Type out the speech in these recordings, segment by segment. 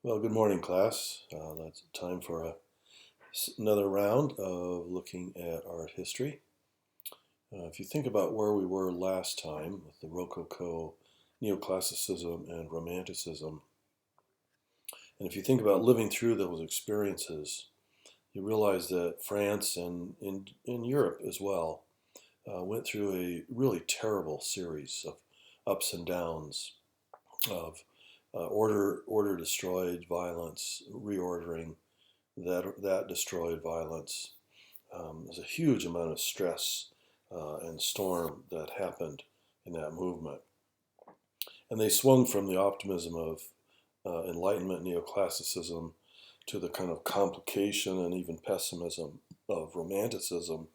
Well, good morning, class. That's time for another round of looking at art history. If you think about where we were last time with the Rococo, Neoclassicism, and Romanticism, and if you think about living through those experiences, you realize that France and in Europe as well went through a really terrible series of ups and downs of order destroyed, violence, reordering, that destroyed, violence. There's a huge amount of stress and storm that happened in that movement. And they swung from the optimism of Enlightenment neoclassicism to the kind of complication and even pessimism of Romanticism.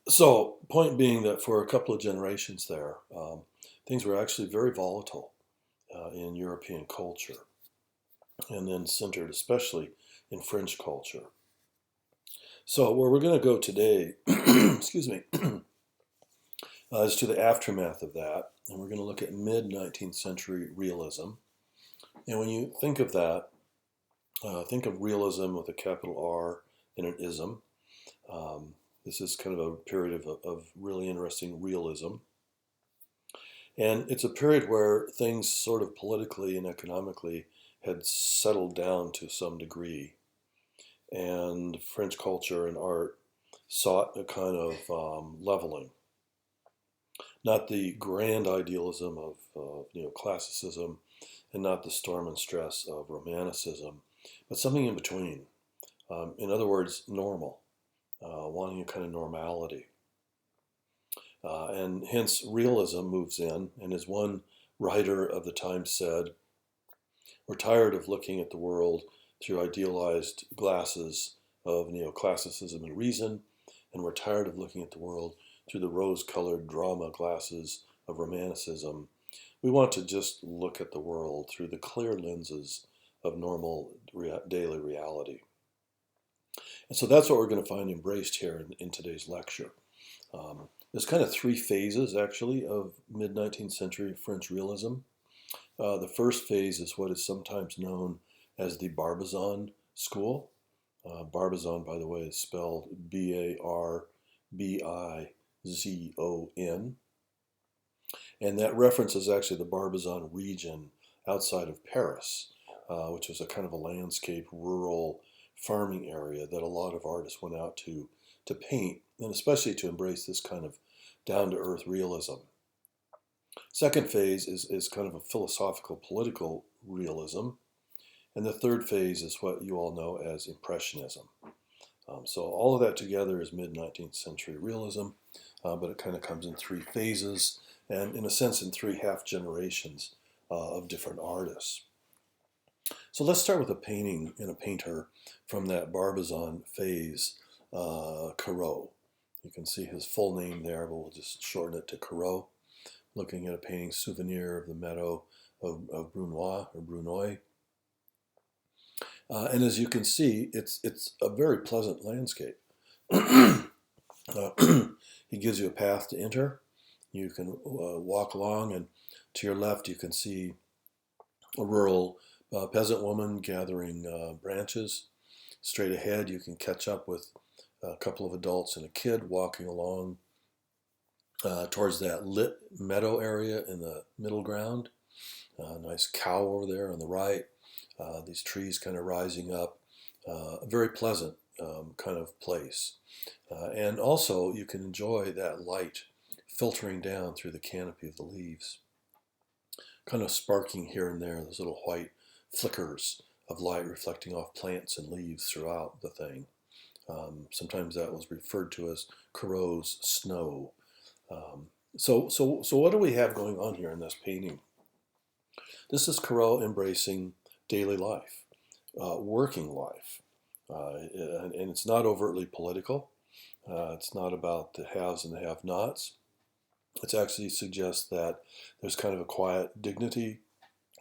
So, point being that for a couple of generations there, things were actually very volatile in European culture, and then centered especially in French culture. So where we're going to go today, excuse me, is to the aftermath of that, and we're going to look at mid-19th century realism. And when you think of that, think of realism with a capital R and an ism. This is kind of a period of really interesting realism. And it's a period where things sort of politically and economically had settled down to some degree. And French culture and art sought a kind of leveling. Not the grand idealism of neoclassicism and not the storm and stress of romanticism, but something in between. In other words, normal, wanting a kind of normality. And hence realism moves in, and as one writer of the time said, we're tired of looking at the world through idealized glasses of neoclassicism and reason, and we're tired of looking at the world through the rose-colored drama glasses of romanticism. We want to just look at the world through the clear lenses of normal daily reality. And so that's what we're going to find embraced here in today's lecture. There's kind of three phases, actually, of mid-19th century French realism. The first phase is what is sometimes known as the Barbizon school. Barbizon, by the way, is spelled Barbizon. And that references actually the Barbizon region outside of Paris, which was a kind of a landscape, rural farming area that a lot of artists went out to paint, and especially to embrace this kind of down-to-earth realism. Second phase is kind of a philosophical, political realism. And the third phase is what you all know as impressionism. So all of that together is mid-19th century realism, but it kind of comes in three phases, and in a sense in three half generations of different artists. So let's start with a painting and a painter from that Barbizon phase, Corot. You can see his full name there, but we'll just shorten it to Corot. Looking at a painting, Souvenir of the Meadow of Brunoy. And as you can see, it's a very pleasant landscape. He gives you a path to enter. You can walk along, and to your left you can see a rural peasant woman gathering branches. Straight ahead you can catch up with a couple of adults and a kid walking along towards that lit meadow area in the middle ground. A nice cow over there on the right. These trees kind of rising up. A very pleasant kind of place. And also you can enjoy that light filtering down through the canopy of the leaves. Kind of sparking here and there, those little white flickers of light reflecting off plants and leaves throughout the thing. Sometimes that was referred to as Corot's snow. So what do we have going on here in this painting? This is Corot embracing daily life, working life, and it's not overtly political. It's not about the haves and the have-nots. It actually suggests that there's kind of a quiet dignity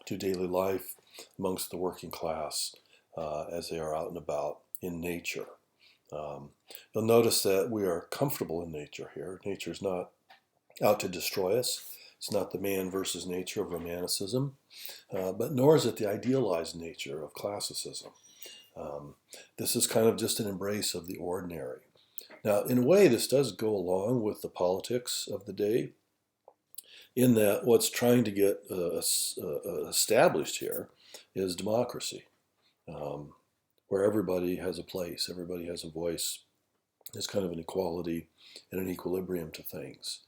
to daily life amongst the working class as they are out and about in nature. You'll notice that we are comfortable in nature here. Nature's not out to destroy us. It's not the man versus nature of Romanticism, but nor is it the idealized nature of classicism. This is kind of just an embrace of the ordinary. Now, in a way, this does go along with the politics of the day, in that what's trying to get established here is democracy, where everybody has a place, everybody has a voice. There's kind of an equality and an equilibrium to things.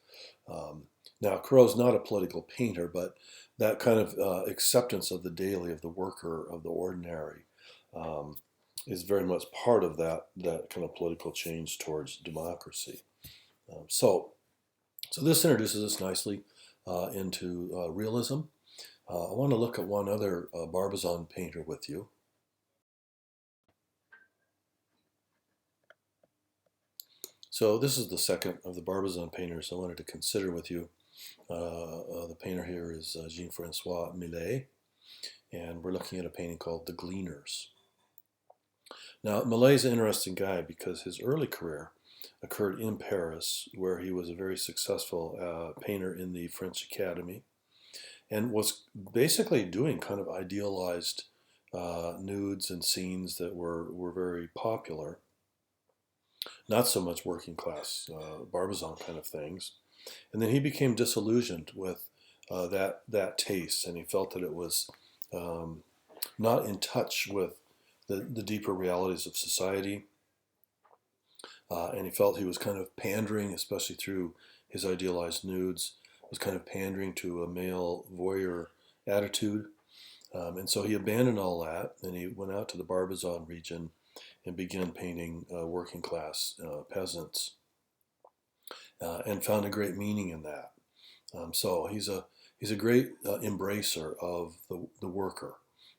Now, Corot's not a political painter, but that kind of acceptance of the daily, of the worker, of the ordinary, is very much part of that kind of political change towards democracy. So this introduces us nicely into realism. I want to look at one other Barbizon painter with you. So this is the second of the Barbizon painters I wanted to consider with you. The painter here is Jean-Francois Millet, and we're looking at a painting called The Gleaners. Now, Millet's an interesting guy because his early career occurred in Paris, where he was a very successful painter in the French Academy, and was basically doing kind of idealized nudes and scenes that were very popular. Not so much working class Barbizon kind of things. And then he became disillusioned with that taste, and he felt that it was not in touch with the deeper realities of society. And he felt he was kind of pandering, especially through his idealized nudes, was kind of pandering to a male voyeur attitude. And so he abandoned all that, and he went out to the Barbizon region and began painting working class peasants, and found a great meaning in that. So he's a great embracer of the worker,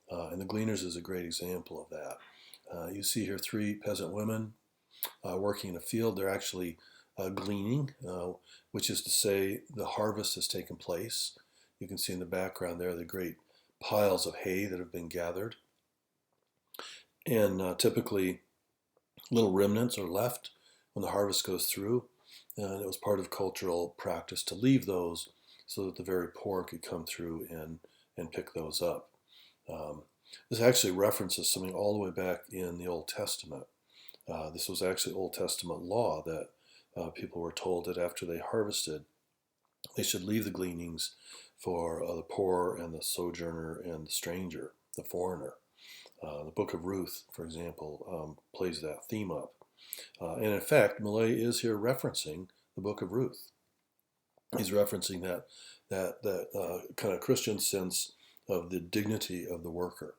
and the Gleaners is a great example of that. You see here 3 peasant women working in a field. They're actually gleaning, which is to say the harvest has taken place. You can see in the background there the great piles of hay that have been gathered. And typically little remnants are left when the harvest goes through. And it was part of cultural practice to leave those so that the very poor could come through and pick those up. This actually references something all the way back in the Old Testament. This was actually Old Testament law that people were told that after they harvested, they should leave the gleanings for the poor and the sojourner and the stranger, the foreigner. The Book of Ruth, for example, plays that theme up. And in fact, Millet is here referencing the Book of Ruth. He's referencing that kind of Christian sense of the dignity of the worker.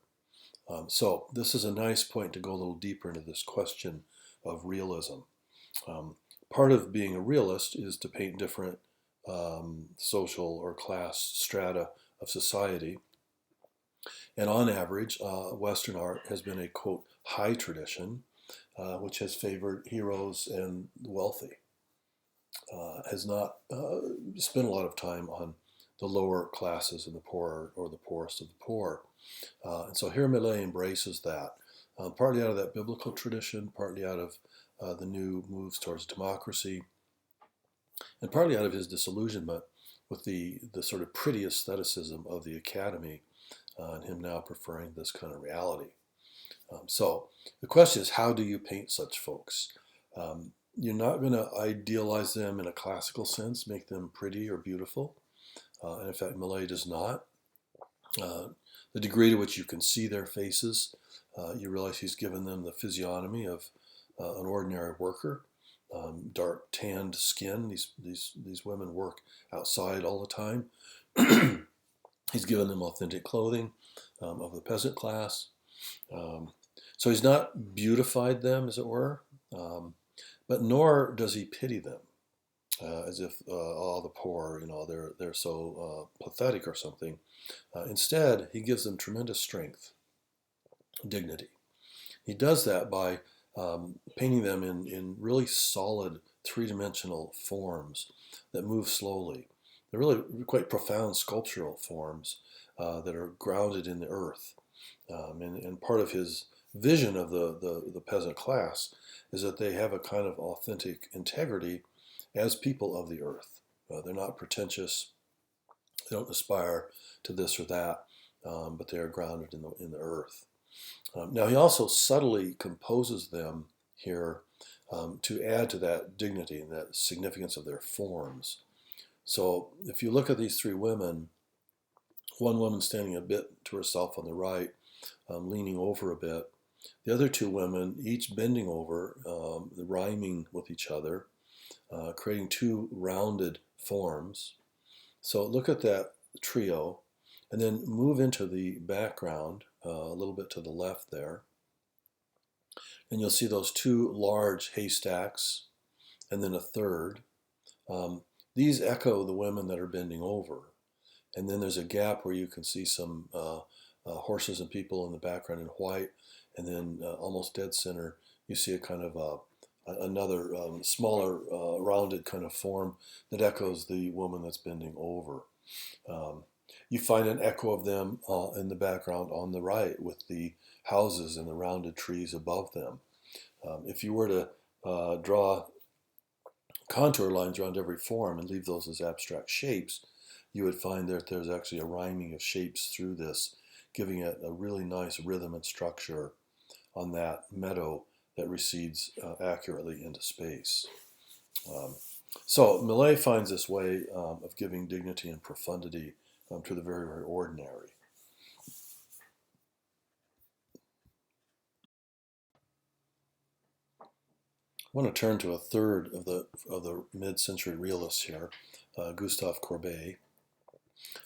So this is a nice point to go a little deeper into this question of realism. Part of being a realist is to paint different social or class strata of society. And on average, Western art has been a, quote, high tradition, which has favored heroes and the wealthy, has not spent a lot of time on the lower classes and the poor, or the poorest of the poor. And so here Millet embraces that, partly out of that biblical tradition, partly out of the new moves towards democracy, and partly out of his disillusionment with the sort of pretty aestheticism of the academy, and him now preferring this kind of reality. So the question is, how do you paint such folks? You're not going to idealize them in a classical sense, make them pretty or beautiful. And in fact, Millet does not. The degree to which you can see their faces, you realize he's given them the physiognomy of an ordinary worker. Dark tanned skin. These women work outside all the time. He's given them authentic clothing of the peasant class. So he's not beautified them, as it were, but nor does he pity them, as if all the poor, they're so pathetic or something. Instead, he gives them tremendous strength, dignity. He does that by painting them in really solid three-dimensional forms that move slowly. They're really quite profound sculptural forms that are grounded in the earth. And part of his vision of the peasant class is that they have a kind of authentic integrity as people of the earth. They're not pretentious. They don't aspire to this or that, but they are grounded in the earth. Now, he also subtly composes them here to add to that dignity and that significance of their forms. So, if you look at these three women, one woman standing a bit to herself on the right, leaning over a bit. The other two women, each bending over, rhyming with each other, creating two rounded forms. So look at that trio, and then move into the background a little bit to the left there. And you'll see those two large haystacks, and then a third. These echo the women that are bending over. And then there's a gap where you can see some horses and people in the background in white, and then almost dead center, you see a kind of another smaller, rounded kind of form that echoes the woman that's bending over. You find an echo of them in the background on the right with the houses and the rounded trees above them. If you were to draw contour lines around every form and leave those as abstract shapes, you would find that there's actually a rhyming of shapes through this, giving it a really nice rhythm and structure on that meadow that recedes accurately into space. So Millet finds this way of giving dignity and profundity to the very, very ordinary. I want to turn to a third of the mid-century realists here, Gustave Courbet.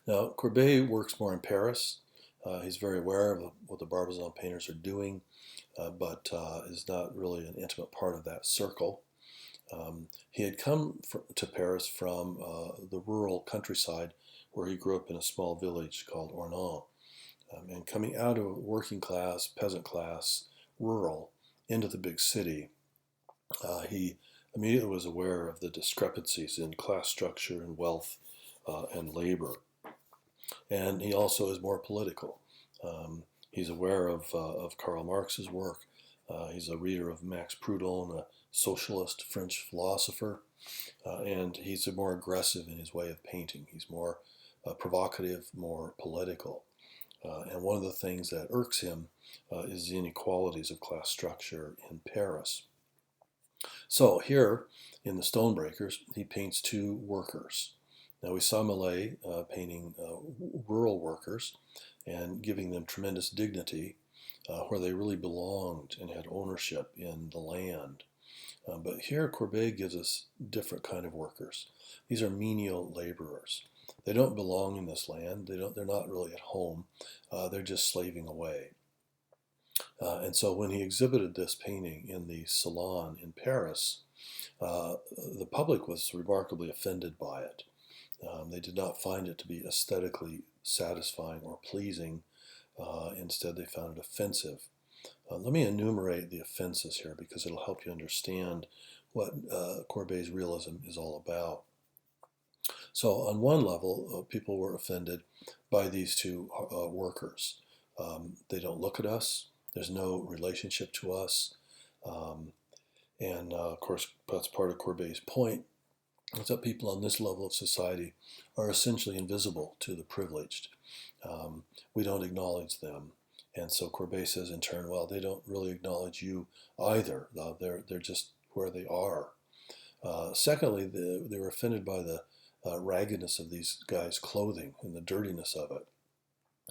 Now, Courbet works more in Paris. He's very aware of what the Barbizon painters are doing, but is not really an intimate part of that circle. He had come to Paris from the rural countryside where he grew up in a small village called Ornans. And coming out of working class, peasant class, rural, into the big city, he immediately was aware of the discrepancies in class structure and wealth and labor. And he also is more political. He's aware of Karl Marx's work. He's a reader of Max Proudhon, a socialist French philosopher, and he's more aggressive in his way of painting. He's more provocative, more political. And one of the things that irks him is the inequalities of class structure in Paris. So here in the Stonebreakers, he paints two workers. Now we saw Millet painting rural workers and giving them tremendous dignity where they really belonged and had ownership in the land. But here Courbet gives us different kind of workers. These are menial laborers. They don't belong in this land. They're not really at home. They're just slaving away. And so when he exhibited this painting in the Salon in Paris, the public was remarkably offended by it. They did not find it to be aesthetically satisfying or pleasing. Instead, they found it offensive. Let me enumerate the offenses here because it'll help you understand what Courbet's realism is all about. So on one level, people were offended by these two workers. They don't look at us. There's no relationship to us. And of course, that's part of Courbet's point, is that people on this level of society are essentially invisible to the privileged. We don't acknowledge them. And so Courbet says in turn, well, they don't really acknowledge you either. They're just where they are. Secondly, they were offended by the raggedness of these guys' clothing and the dirtiness of it.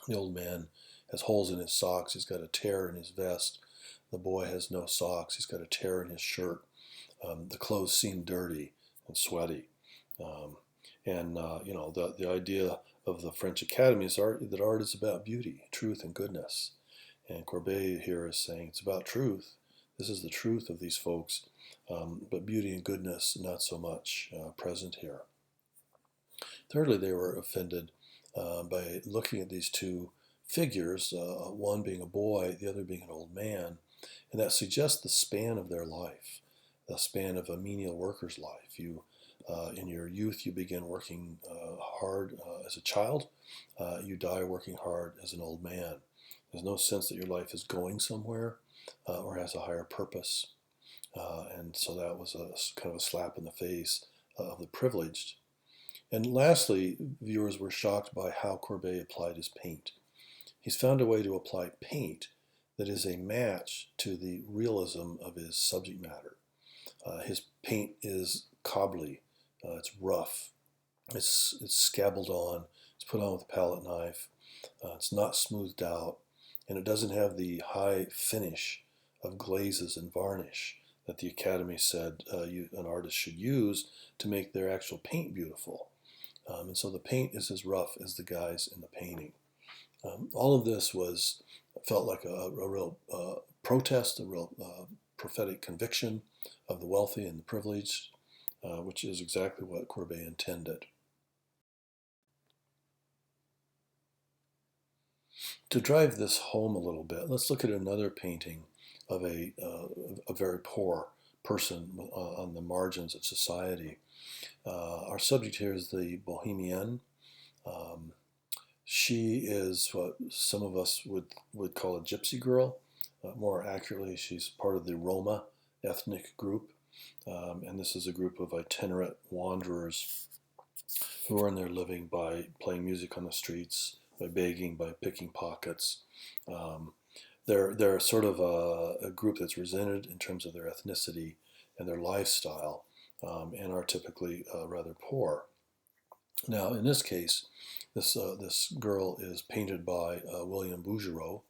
The old man has holes in his socks. He's got a tear in his vest. The boy has no socks. He's got a tear in his shirt. The clothes seem dirty and sweaty. The idea of the French Academy is that art is about beauty, truth, and goodness. And Courbet here is saying it's about truth. This is the truth of these folks, but beauty and goodness not so much present here. Thirdly, they were offended by looking at these two figures, one being a boy, the other being an old man, and that suggests the span of their life, the span of a menial worker's life. In your youth, you begin working hard as a child. You die working hard as an old man. There's no sense that your life is going somewhere or has a higher purpose. And so that was a kind of a slap in the face of the privileged. And lastly, viewers were shocked by how Courbet applied his paint. He's found a way to apply paint that is a match to the realism of his subject matter. His paint is cobbly, it's rough, it's scabbled on, it's put on with a palette knife, it's not smoothed out, and it doesn't have the high finish of glazes and varnish that the Academy said an artist should use to make their actual paint beautiful. And so the paint is as rough as the guys in the painting. All of this felt like a real protest, a real prophetic conviction of the wealthy and the privileged, which is exactly what Courbet intended. To drive this home a little bit, let's look at another painting of a very poor person on the margins of society. Our subject here is the Bohemienne. She is what some of us would call a gypsy girl. More accurately, she's part of the Roma ethnic group. And this is a group of itinerant wanderers who earn their living by playing music on the streets, by begging, by picking pockets. They're sort of a group that's resented in terms of their ethnicity and their lifestyle, and are typically rather poor. Now, in this case, this girl is painted by William Bouguereau.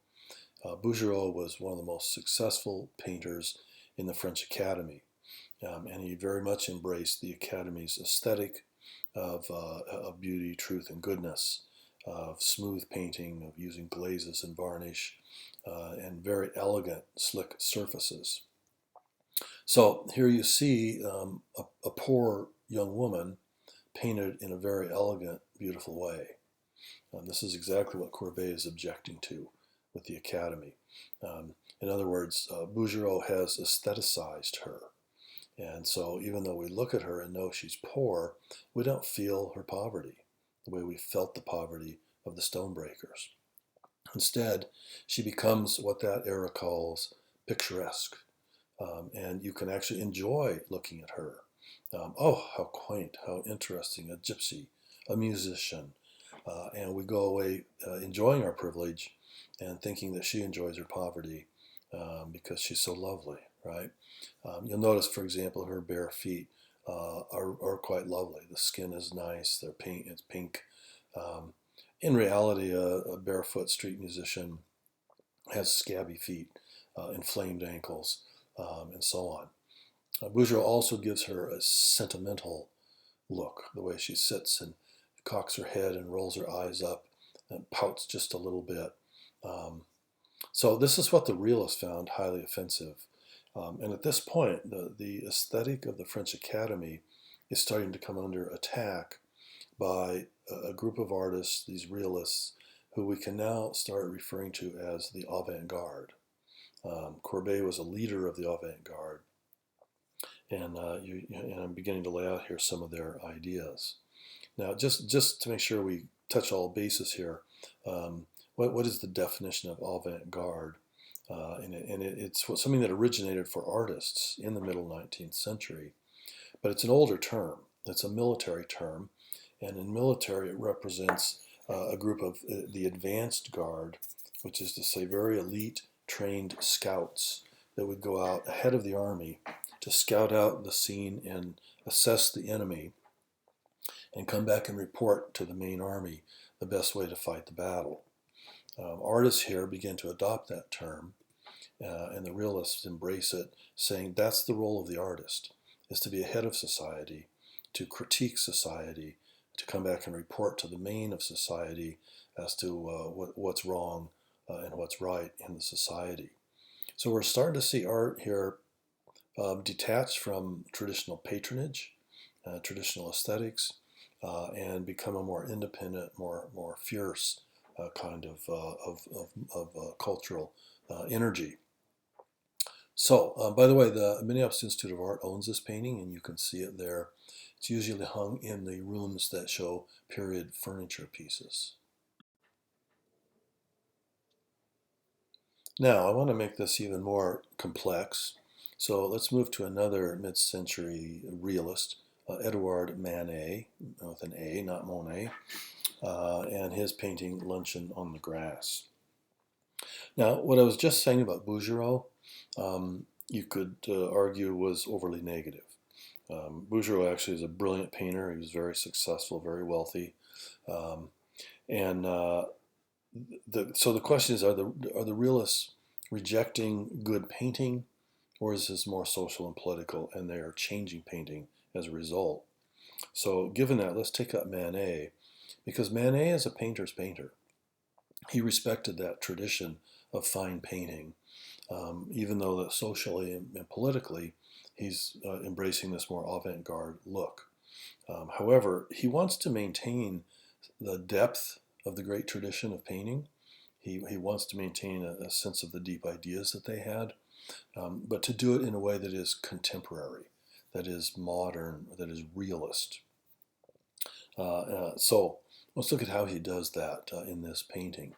Bouguereau was one of the most successful painters in the French Academy, and he very much embraced the Academy's aesthetic of beauty, truth, and goodness, of smooth painting, of using glazes and varnish, and very elegant, slick surfaces. So here you see a poor young woman painted in a very elegant, beautiful way. This is exactly what Courbet is objecting to with the Academy. In other words, Bouguereau has aestheticized her. And so even though we look at her and know she's poor, we don't feel her poverty the way we felt the poverty of the Stonebreakers. Instead, she becomes what that era calls picturesque. And you can actually enjoy looking at her. Oh, how quaint, how interesting, a gypsy, a musician. And we go away enjoying our privilege and thinking that she enjoys her poverty because she's so lovely, right? You'll notice, for example, her bare feet are quite lovely. The skin is nice, it's pink. In reality, a barefoot street musician has scabby feet, inflamed ankles, and so on. Bouguereau also gives her a sentimental look, the way she sits and cocks her head and rolls her eyes up and pouts just a little bit. So this is what the realists found highly offensive. And at this point, the aesthetic of the French Academy is starting to come under attack by a group of artists, these realists, who we can now start referring to as the avant-garde. Courbet was a leader of the avant-garde, and I'm beginning to lay out here some of their ideas. Now, just to make sure we touch all bases here, what is the definition of avant-garde? It's something that originated for artists in the middle 19th century, but it's an older term. It's a military term, and in military it represents a group of the advanced guard, which is to say very elite trained scouts that would go out ahead of the army to scout out the scene and assess the enemy and come back and report to the main army the best way to fight the battle. Artists here begin to adopt that term, and the realists embrace it, saying that's the role of the artist, is to be ahead of society, to critique society, to come back and report to the main of society as to what's wrong and what's right in the society. So we're starting to see art here detached from traditional patronage, traditional aesthetics, and become a more independent, more fierce kind of cultural energy. So, by the way, the Minneapolis Institute of Art owns this painting, and you can see it there. It's usually hung in the rooms that show period furniture pieces. Now, I want to make this even more complex, so let's move to another mid-century realist, Edouard Manet, with an A, not Monet, and his painting Luncheon on the Grass. Now, what I was just saying about Bouguereau, you could argue was overly negative. Bouguereau actually is a brilliant painter. He was very successful, very wealthy. Um, and so the question is, are the realists rejecting good painting, or is this more social and political, and they are changing painting as a result? So given that, let's take up Manet, because Manet is a painter's painter. He respected that tradition of fine painting, even though that socially and politically he's embracing this more avant-garde look. However, he wants to maintain the depth of the great tradition of painting. He wants to maintain a sense of the deep ideas that they had, but to do it in a way that is contemporary, that is modern, that is realist. So let's look at how he does that in this painting.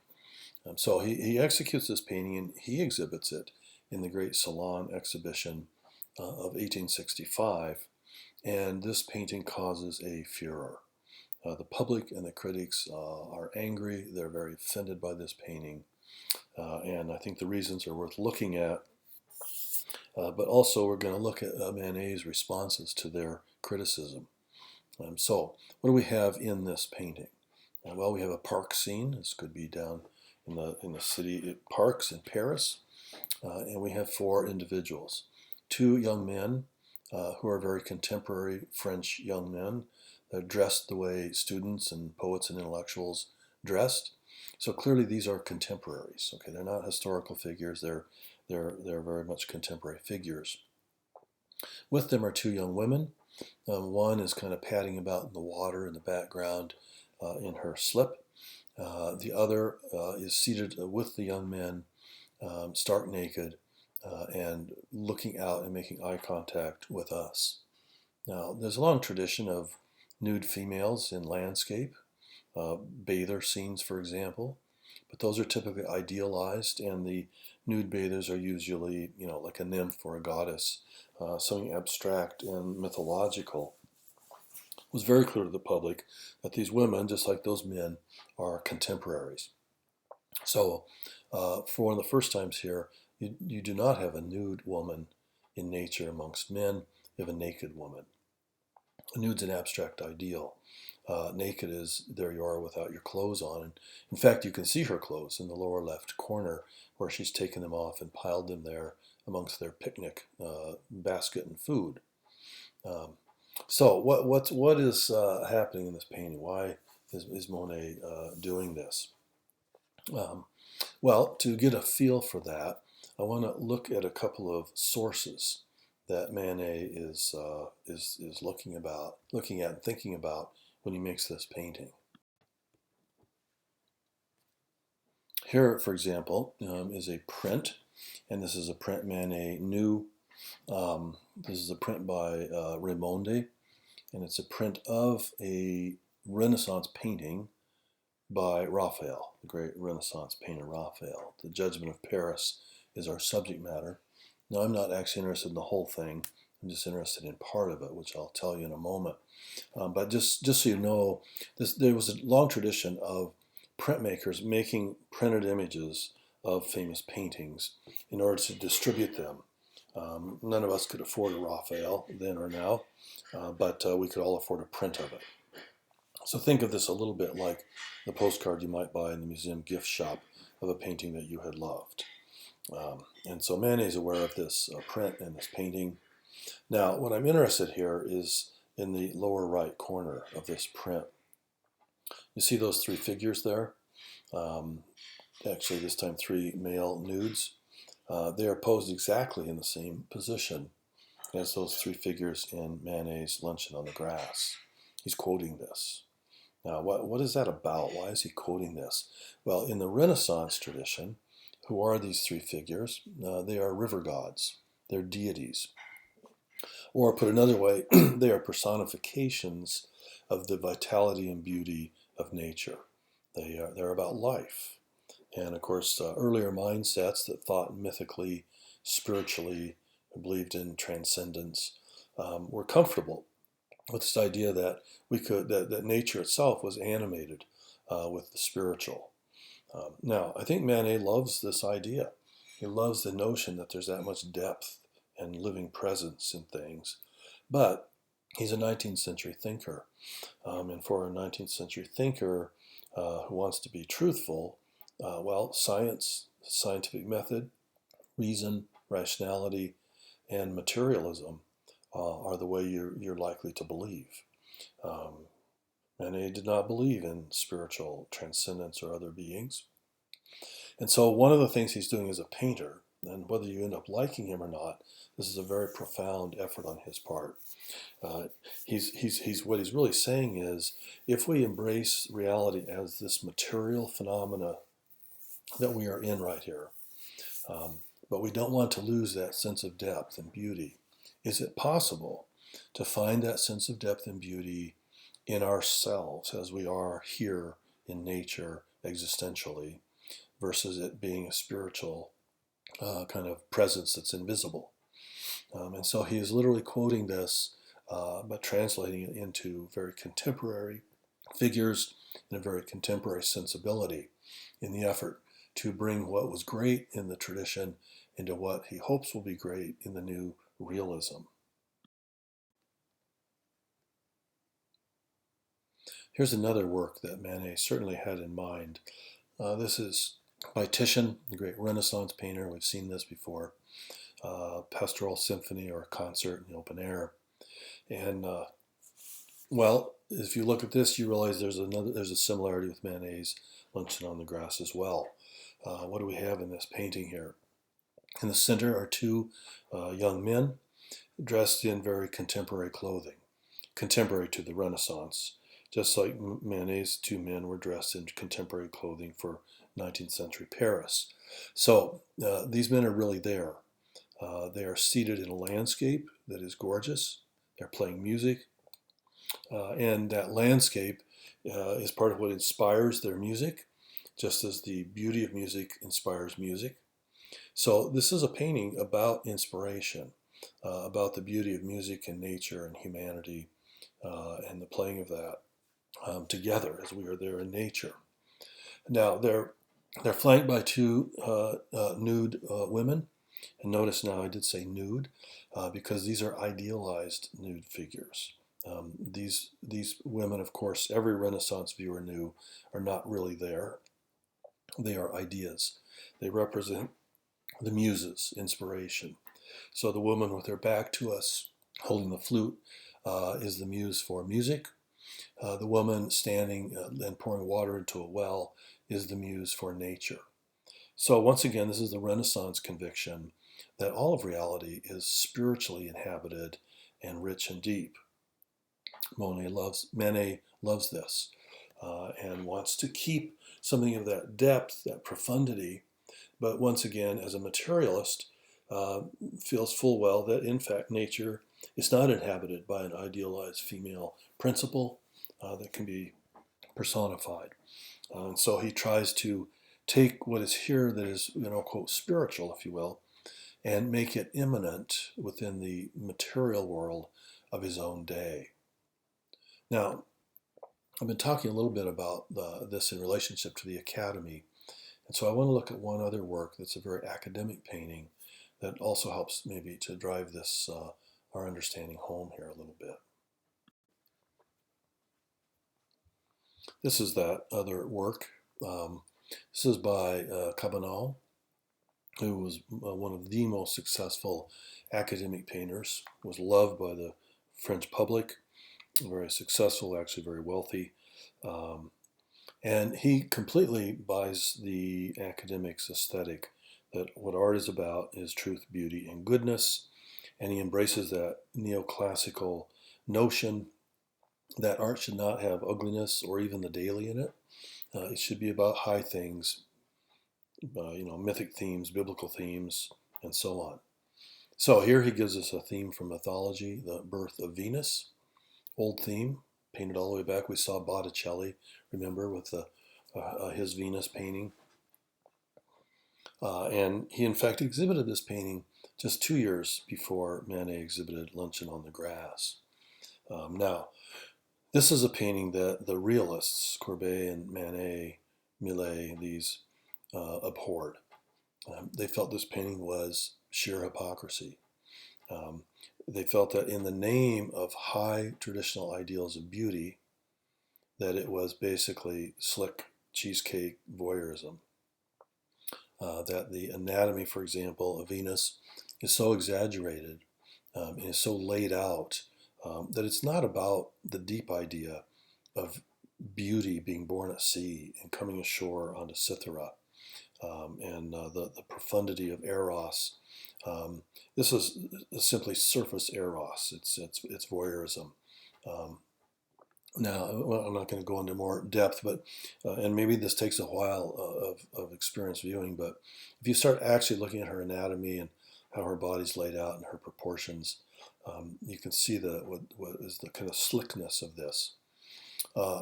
So he executes this painting and he exhibits it in the Great Salon exhibition of 1865, and this painting causes a furor. The public and the critics are angry. They're very offended by this painting, and I think the reasons are worth looking at. But also we're going to look at Manet's responses to their criticism. So what do we have in this painting? Well, we have a park scene. This could be down in the city parks in Paris, and we have four individuals, two young men who are very contemporary French young men. They're dressed the way students and poets and intellectuals dressed. So clearly these are contemporaries. Okay, they're not historical figures. They're very much contemporary figures. With them are two young women. One is kind of padding about in the water in the background in her slip. The other is seated with the young men, stark naked, and looking out and making eye contact with us. Now, there's a long tradition of nude females in landscape, bather scenes, for example, but those are typically idealized, and the nude bathers are usually, like a nymph or a goddess, something abstract and mythological. It was very clear to the public that these women, just like those men, are contemporaries. So, for one of the first times here, you do not have a nude woman in nature amongst men. You have a naked woman. A nude's an abstract ideal. Naked is there you are without your clothes on. And in fact, you can see her clothes in the lower left corner where she's taken them off and piled them there amongst their picnic basket and food. So what is happening in this painting? Why is Monet doing this? Well, to get a feel for that, I want to look at a couple of sources that Manet is looking at and thinking about when he makes this painting. Here, for example, is a print, and this is a print Manet knew. This is a print by Raimondi, and it's a print of a Renaissance painting by Raphael, the great Renaissance painter Raphael. The Judgment of Paris is our subject matter. Now, I'm not actually interested in the whole thing. I'm just interested in part of it, which I'll tell you in a moment. But just so you know, there was a long tradition of printmakers making printed images of famous paintings in order to distribute them. None of us could afford a Raphael then or now, but we could all afford a print of it. So think of this a little bit like the postcard you might buy in the museum gift shop of a painting that you had loved. And so Manet is aware of this print and this painting. Now, what I'm interested here is in the lower right corner of this print. You see those three figures there? Actually, this time three male nudes. They are posed exactly in the same position as those three figures in Manet's Luncheon on the Grass. He's quoting this. Now, what is that about? Why is he quoting this? Well, in the Renaissance tradition, who are these three figures? They are river gods. They're deities. Or put another way, they are personifications of the vitality and beauty of nature. They're about life. And of course, earlier mindsets that thought mythically, spiritually, believed in transcendence, were comfortable with this idea that that nature itself was animated with the spiritual. Now, I think Manet loves this idea. He loves the notion that there's that much depth and living presence in things. But he's a 19th century thinker. And for a 19th century thinker who wants to be truthful, well, science, scientific method, reason, rationality, and materialism are the way you're likely to believe. Um, Manet did not believe in spiritual transcendence or other beings. And so one of the things he's doing as a painter, and whether you end up liking him or not, this is a very profound effort on his part. Uh, what he's really saying is, if we embrace reality as this material phenomena that we are in right here, um, but we don't want to lose that sense of depth and beauty, is it possible to find that sense of depth and beauty in ourselves as we are here in nature existentially, versus it being a spiritual kind of presence that's invisible? And so he is literally quoting this, but translating it into very contemporary figures and a very contemporary sensibility in the effort to bring what was great in the tradition into what he hopes will be great in the new realism. Here's another work that Manet certainly had in mind. This is by Titian, the great Renaissance painter. We've seen this before. Pastoral symphony or concert in the open air. And well, if you look at this, you realize there's a similarity with Manet's Luncheon on the Grass as well. What do we have in this painting here? In the center are two young men dressed in very contemporary clothing, contemporary to the Renaissance, just like Manet's two men were dressed in contemporary clothing for 19th century Paris. So these men are really there. They are seated in a landscape that is gorgeous. They're playing music. And that landscape is part of what inspires their music, just as the beauty of music inspires music. So this is a painting about inspiration, about the beauty of music and nature and humanity, and the playing of that together as we are there in nature. Now they're flanked by two nude women. And notice now I did say nude because these are idealized nude figures. These women, of course, every Renaissance viewer knew, are not really there. They are ideas. They represent the muses, inspiration. So the woman with her back to us, holding the flute, is the muse for music. The woman standing and pouring water into a well is the muse for nature. So once again, this is the Renaissance conviction that all of reality is spiritually inhabited and rich and deep. Manet loves this and wants to keep something of that depth, that profundity, but once again, as a materialist, feels full well that in fact nature is not inhabited by an idealized female principle that can be personified. And so he tries to take what is here that is, quote, spiritual, if you will, and make it immanent within the material world of his own day. Now, I've been talking a little bit about this in relationship to the Academy, and so I want to look at one other work that's a very academic painting that also helps maybe to drive this our understanding home here a little bit. This is that other work. This is by Cabanel, who was one of the most successful academic painters, was loved by the French public, very successful, actually very wealthy. And he completely buys the academic's aesthetic that what art is about is truth, beauty, and goodness. And he embraces that neoclassical notion that art should not have ugliness or even the daily in it. It should be about high things, mythic themes, biblical themes, and so on. So here he gives us a theme from mythology, the birth of Venus, old theme, painted all the way back. We saw Botticelli, remember, with his Venus painting. And he, in fact, exhibited this painting just 2 years before Manet exhibited Luncheon on the Grass. Now, this is a painting that the realists, Courbet and Manet, Millet, these abhorred. They felt this painting was sheer hypocrisy. Um, they felt that in the name of high traditional ideals of beauty, that it was basically slick cheesecake voyeurism. That the anatomy, for example, of Venus is so exaggerated and is so laid out that it's not about the deep idea of beauty being born at sea and coming ashore onto Cythera and the profundity of Eros. This is simply surface Eros. It's voyeurism. Um, Now, well, I'm not going to go into more depth, but and maybe this takes a while of experienced viewing. But if you start actually looking at her anatomy and how her body's laid out and her proportions, you can see what is the kind of slickness of this.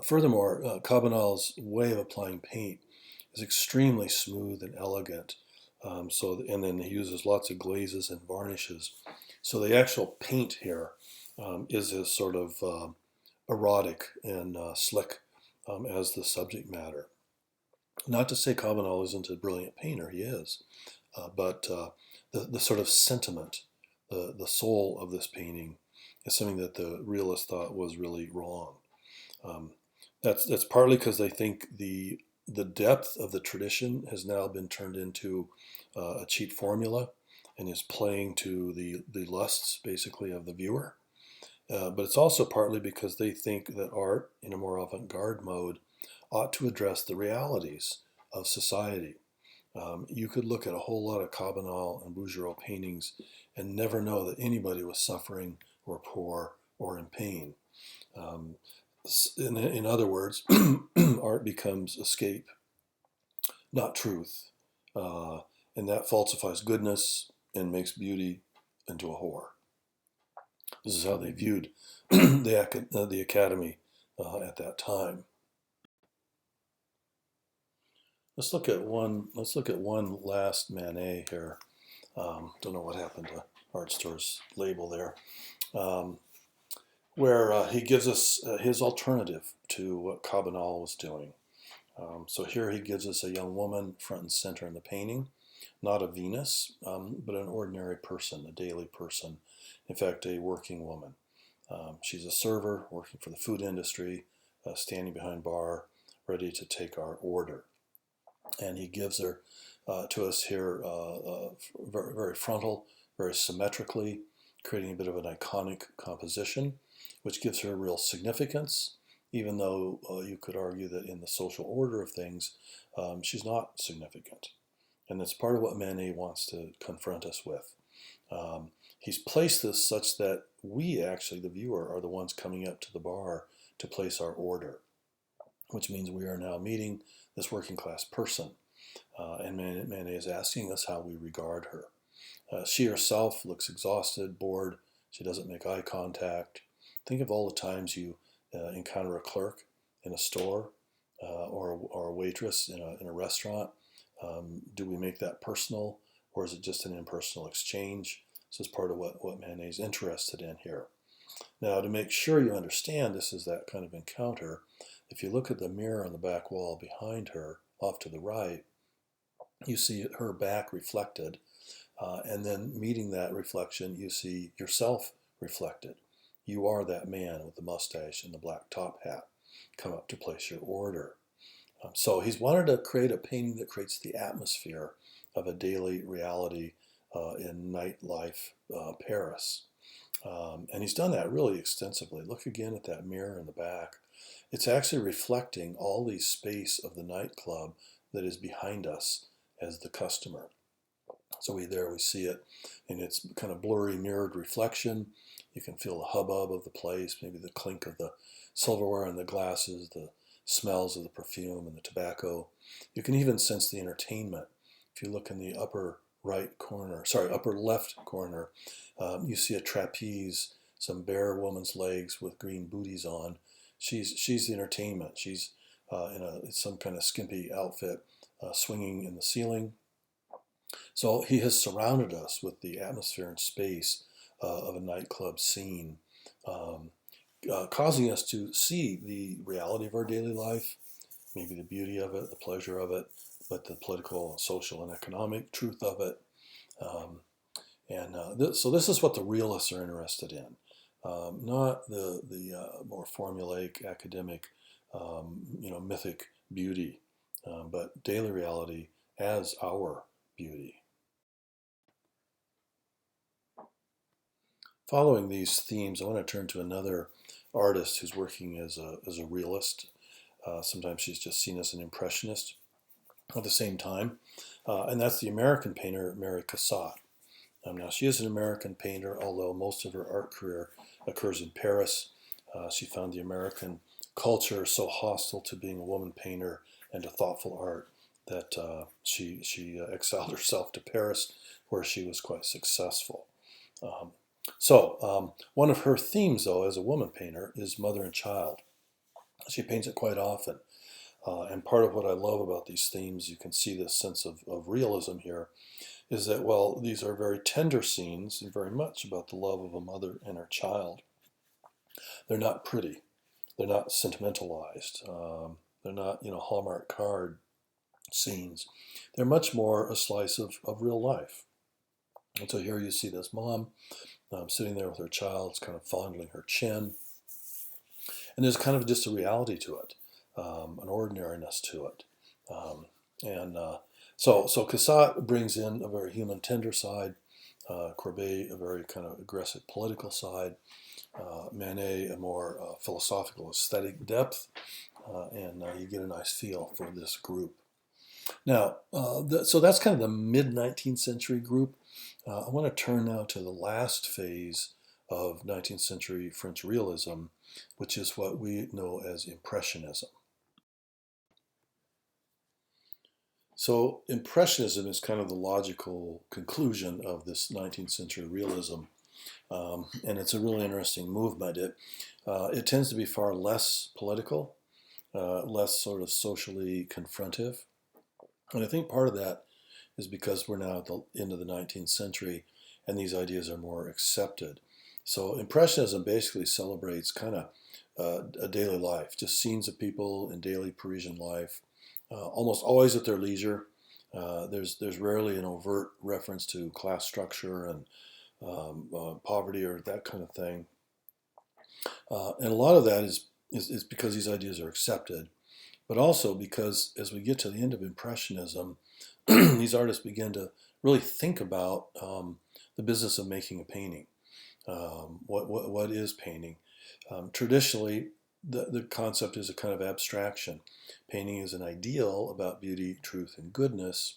Furthermore, Cabanal's way of applying paint is extremely smooth and elegant. And then he uses lots of glazes and varnishes. So the actual paint here is as sort of erotic and slick as the subject matter. Not to say Cabanal isn't a brilliant painter, he is, but the sort of sentiment, the soul of this painting is something that the realists thought was really wrong. Um, that's partly because they think the depth of the tradition has now been turned into a cheap formula and is playing to the lusts basically of the viewer. But it's also partly because they think that art, in a more avant-garde mode, ought to address the realities of society. You could look at a whole lot of Cabanal and Bouguereau paintings and never know that anybody was suffering or poor or in pain. Um, in other words, art becomes escape, not truth, uh, and that falsifies goodness and makes beauty into a whore. This is how they viewed the academy at that time. Let's look at one. Let's look at one last Manet here. Don't know what happened to Art Store's label there, where he gives us his alternative to what Cabanal was doing. So here he gives us a young woman front and center in the painting, not a Venus, but an ordinary person, a daily person. In fact, a working woman. She's a server working for the food industry, standing behind bar, ready to take our order. And he gives her to us here very, very frontal, very symmetrically, creating a bit of an iconic composition, which gives her real significance, even though you could argue that in the social order of things, she's not significant. And that's part of what Manet wants to confront us with. He's placed this such that we actually, the viewer, are the ones coming up to the bar to place our order, which means we are now meeting this working class person. And Manet is asking us how we regard her. She herself looks exhausted, bored. She doesn't make eye contact. Think of all the times you encounter a clerk in a store or a waitress in a restaurant. Do we make that personal, or is it just an impersonal exchange? This is part of what Manet's interested in here. Now, to make sure you understand this is that kind of encounter, if you look at the mirror on the back wall behind her, off to the right, you see her back reflected, and then meeting that reflection, you see yourself reflected. You are that man with the mustache and the black top hat. Come up to place your order. So he's wanted to create a painting that creates the atmosphere of a daily reality in nightlife Paris. And he's done that really extensively. Look again at that mirror in the back. It's actually reflecting all the space of the nightclub that is behind us as the customer. So we see it in its kind of blurry mirrored reflection. You can feel the hubbub of the place, maybe the clink of the silverware and the glasses, the smells of the perfume and the tobacco. You can even sense the entertainment. If you look in the upper left corner, you see a trapeze, some bare woman's legs with green booties on. She's the entertainment. She's in some kind of skimpy outfit, swinging in the ceiling. So he has surrounded us with the atmosphere and space of a nightclub scene. causing us to see the reality of our daily life, maybe the beauty of it, the pleasure of it, but the political, social, and economic truth of it. Um, so this is what the realists are interested in, not the more formulaic, academic, mythic beauty, but daily reality as our beauty. Following these themes, I want to turn to another artist who's working as a realist. Sometimes she's just seen as an impressionist at the same time, and that's the American painter Mary Cassatt. Now, she is an American painter, although most of her art career occurs in Paris. She found the American culture so hostile to being a woman painter and to thoughtful art that she exiled herself to Paris, where she was quite successful. Um, one of her themes, though, as a woman painter, is mother and child. She paints it quite often. And part of what I love about these themes, you can see this sense of realism here, is that, well, these are very tender scenes and very much about the love of a mother and her child. They're not pretty. They're not sentimentalized. They're not, Hallmark card scenes. They're much more a slice of real life. And so here you see this mom sitting there with her child, kind of fondling her chin. And there's kind of just a reality to it, an ordinariness to it. So Cassatt brings in a very human, tender side, Courbet a very kind of aggressive political side, Manet a more philosophical aesthetic depth, and you get a nice feel for this group. Now, so that's kind of the mid-19th century group. I want to turn now to the last phase of 19th century French realism, which is what we know as impressionism. So impressionism is kind of the logical conclusion of this 19th century realism, and it's a really interesting movement. It tends to be far less political, less sort of socially confrontive, and I think part of that is because we're now at the end of the 19th century and these ideas are more accepted. So Impressionism basically celebrates kind of a daily life, just scenes of people in daily Parisian life, almost always at their leisure. There's rarely an overt reference to class structure and poverty or that kind of thing. And a lot of that is because these ideas are accepted, but also because as we get to the end of Impressionism, these artists begin to really think about the business of making a painting. What is painting? Traditionally, the concept is a kind of abstraction. Painting is an ideal about beauty, truth, and goodness.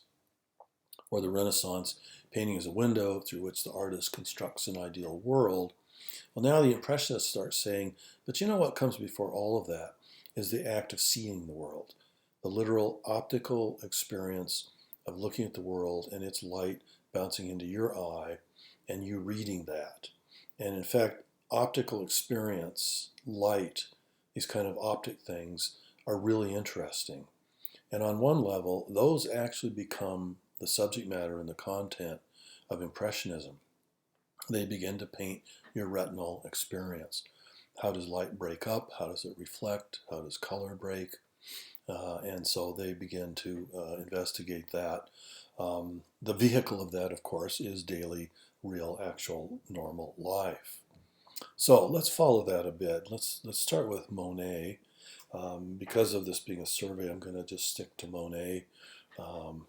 Or the Renaissance, painting is a window through which the artist constructs an ideal world. Well, now the Impressionists start saying, but you know what comes before all of that is the act of seeing the world, the literal optical experience of looking at the world and its light bouncing into your eye and you reading that. And in fact, optical experience, light, these kind of optic things are really interesting. And on one level, those actually become the subject matter and the content of Impressionism. They begin to paint your retinal experience. How does light break up? How does it reflect? How does color break? And so they begin to investigate that. The vehicle of that, of course, is daily, real, actual, normal life. So let's follow that a bit. Let's start with Monet. Because of this being a survey, I'm going to just stick to Monet.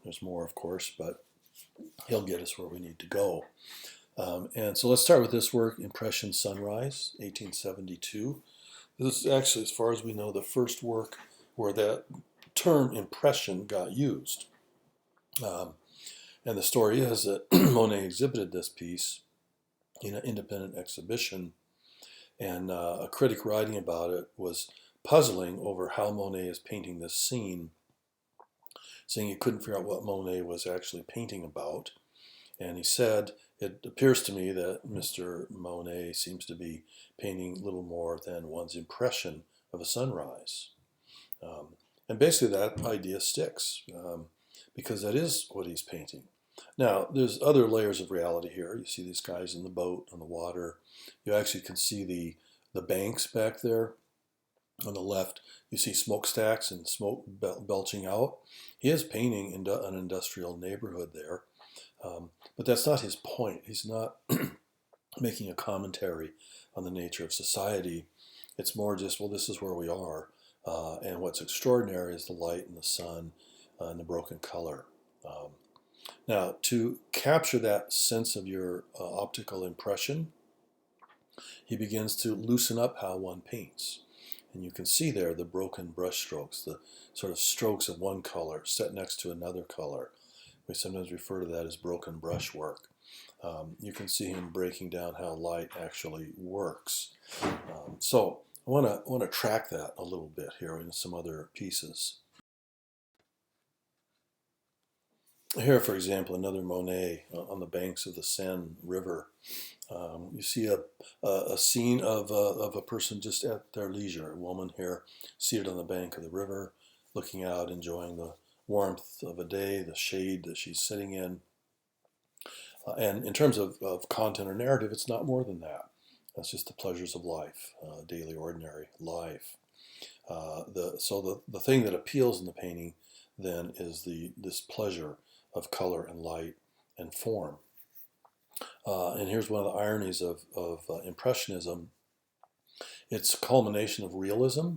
There's more, of course, but he'll get us where we need to go. And so let's start with this work, Impression Sunrise, 1872. This is actually, as far as we know, the first work where that term impression got used. And the story is that Monet exhibited this piece in an independent exhibition, and a critic writing about it was puzzling over how Monet is painting this scene, saying he couldn't figure out what Monet was actually painting about. And he said, it appears to me that Mr. Monet seems to be painting little more than one's impression of a sunrise. And basically that idea sticks, because that is what he's painting. Now, there's other layers of reality here. You see these guys in the boat on the water. You actually can see the banks back there. On the left, you see smokestacks and smoke belching out. He is painting an industrial neighborhood there, but that's not his point. He's not making a commentary on the nature of society. It's more just, well, this is where we are, and what's extraordinary is the light and the sun and the broken color. Now, to capture that sense of your optical impression, he begins to loosen up how one paints. And you can see there the broken brush strokes, the sort of strokes of one color set next to another color. We sometimes refer to that as broken brushwork. You can see him breaking down how light actually works. So I want to track that a little bit here in some other pieces. Here, for example, another Monet on the banks of the Seine River. You see a scene of a person just at their leisure, a woman here seated on the bank of the river, looking out, enjoying the warmth of a day, the shade that she's sitting in. And in terms of content or narrative, it's not more than that. That's just the pleasures of life, daily, ordinary life. So the thing that appeals in the painting then is this pleasure of color and light and form. And here's one of the ironies of impressionism. It's a culmination of realism,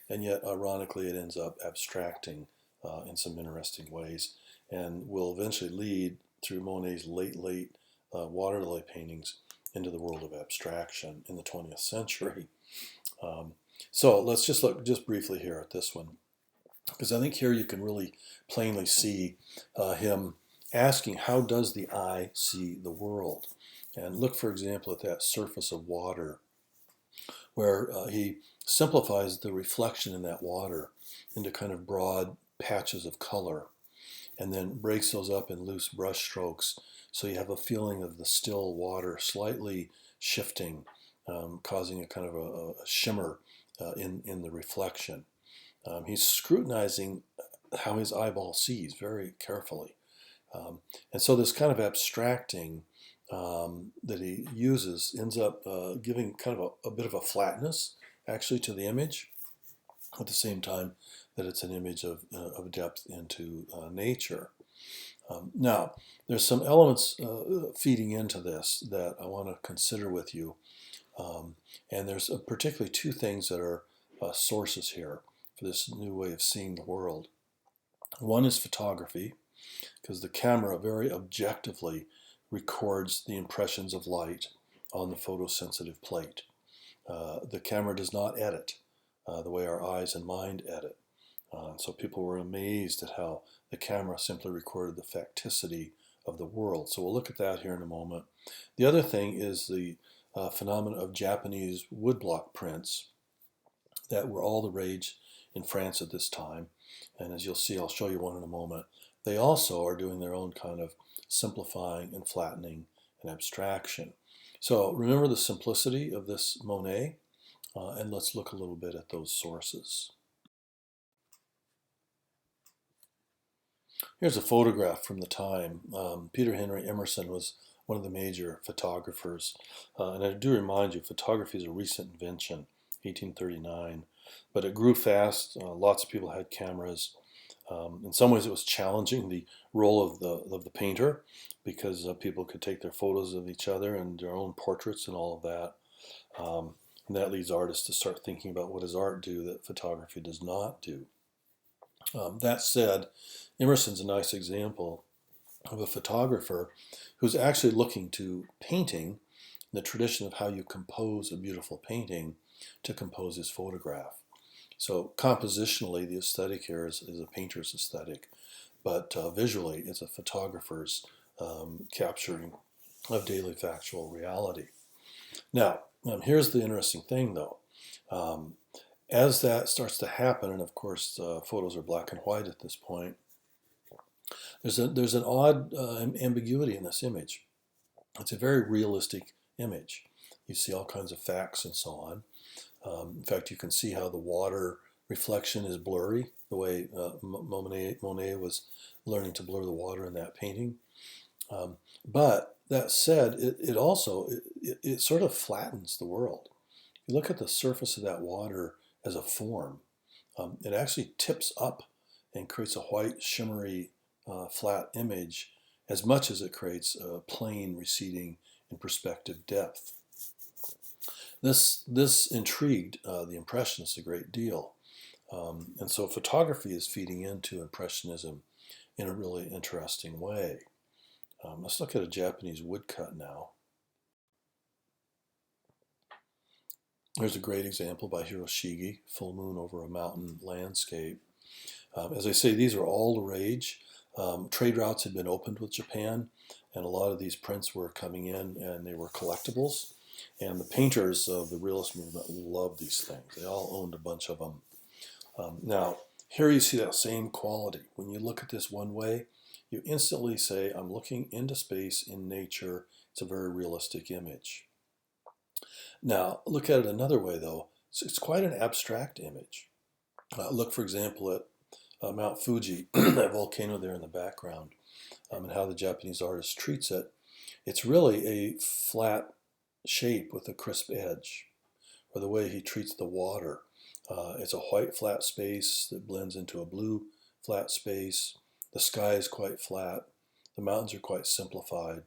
and yet ironically it ends up abstracting in some interesting ways, and will eventually lead through Monet's late water lily paintings into the world of abstraction in the 20th century. So let's just look just briefly here at this one, because I think here you can really plainly see him asking, how does the eye see the world? And look, for example, at that surface of water, where he simplifies the reflection in that water into kind of broad patches of color, and then breaks those up in loose brush strokes, so you have a feeling of the still water slightly shifting, causing a kind of a shimmer in the reflection. He's scrutinizing how his eyeball sees very carefully. And so this kind of abstracting that he uses ends up giving kind of a bit of a flatness actually to the image, at the same time that it's an image of depth into nature. Now, there's some elements feeding into this that I want to consider with you. And there's particularly two things that are sources here for this new way of seeing the world. One is photography, because the camera very objectively records the impressions of light on the photosensitive plate. The camera does not edit the way our eyes and mind edit. So people were amazed at how the camera simply recorded the facticity of the world. So we'll look at that here in a moment. The other thing is the phenomenon of Japanese woodblock prints that were all the rage in France at this time. And as you'll see, I'll show you one in a moment. They also are doing their own kind of simplifying and flattening and abstraction. So remember the simplicity of this Monet, and let's look a little bit at those sources. Here's a photograph from the time. Peter Henry Emerson was one of the major photographers. And I do remind you, photography is a recent invention, 1839. But it grew fast. Lots of people had cameras. In some ways, it was challenging the role of the painter, because people could take their photos of each other and their own portraits and all of that. And that leads artists to start thinking about, what does art do that photography does not do? That said, Emerson's a nice example of a photographer who's actually looking to painting in the tradition of how you compose a beautiful painting to compose his photograph. So compositionally, the aesthetic here is a painter's aesthetic, but visually it's a photographer's capturing of daily factual reality. Now, here's the interesting thing, though. As that starts to happen, and of course photos are black and white at this point, there's an odd ambiguity in this image. It's a very realistic image. You see all kinds of facts and so on. In fact, you can see how the water reflection is blurry, the way Monet was learning to blur the water in that painting. But that said, it also sort of flattens the world. you look at the surface of that water as a form. It actually tips up and creates a white, shimmery, flat image as much as it creates a plane receding in perspective depth. This intrigued the Impressionists a great deal. And so photography is feeding into Impressionism in a really interesting way. Let's look at a Japanese woodcut now. Here's a great example by Hiroshige, full moon over a mountain landscape. As I say, these are all the rage. Trade routes had been opened with Japan, and a lot of these prints were coming in, and they were collectibles. And the painters of the realist movement loved these things. They all owned a bunch of them. Now, here you see that same quality. When you look at this one way, you instantly say, I'm looking into space in nature. It's a very realistic image. Now, look at it another way, though. It's quite an abstract image. Look, for example, at Mount Fuji, that volcano there in the background, and how the Japanese artist treats it. It's really a flat shape with a crisp edge, or the way he treats the water. It's a white flat space that blends into a blue flat space. The sky is quite flat. The mountains are quite simplified.